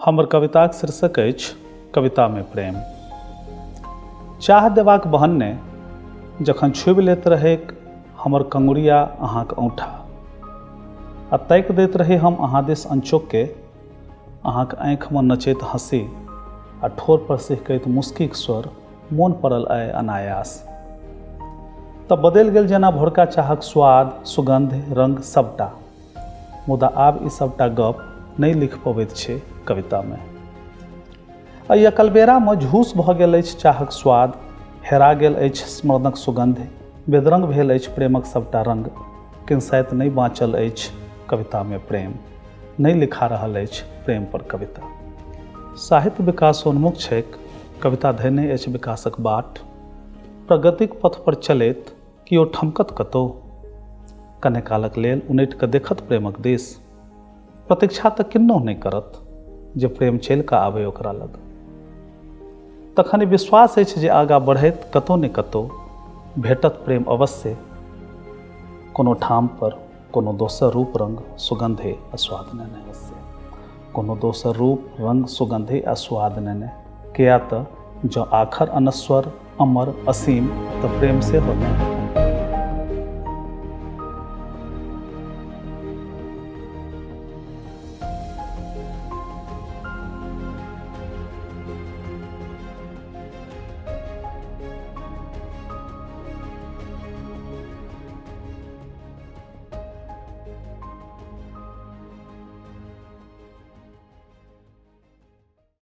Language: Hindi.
हमर कविताक शीर्षक अछि कविता में प्रेम। चाह देबाक बहन्ने जखन छुबि लैत रहै हमर कंगुरिया अहाँक औँठा, आ ताकि दैत रही हम अहाँ दिस अनचोकके, अहाँक आँखिमे नचैत हँसी आ ठोर पर सिहकैत मुस्कीक स्वर मोन पड़ल आइ अनायास। तऽ बदलि गेल जेना भोरका चाहक स्वाद, सुगंध, रंग सबटा। मुदा आब ई सबटा गप नहि लिख पबैत छै कवितामे। एहि अकलबेरामे झूस भऽ गेल अछि चाहक स्वाद, हेरा गेल अछि स्मरणक सुगंध, बेदरंग भेल अछि प्रेमक सबटा रंग। किंसाइत नहि बाँचल अछि कवितामे प्रेम, नहि लिखा रहल अछि प्रेम पर कविता। साहित्य विकासोन्मुख छैक, कविता धयने अछि विकासक बाट। प्रगतिक पथ पर चलैत किओ ठमकत कतौ, कने कालक लेल उनटि कऽ देखत प्रेमक दिस। प्रतीक्षा तऽ किन्नो नहि करत जे प्रेम चलि कऽ आबय ओकरा लग। तखन ई विश्वास अछि जे आगाँ बढ़ैत कतौ ने कतौ भेटत प्रेम अवश्य, कोनो ठाम पर, कोनो दोसर रूप रंग सुगंधे आ स्वाद नेने अवश्य। कोनो दोसर रूप रंग सुगंधे आ स्वाद नेने, किया तऽ जँ आखर अनस्वर, अमर, असीम तऽ प्रेम से हो।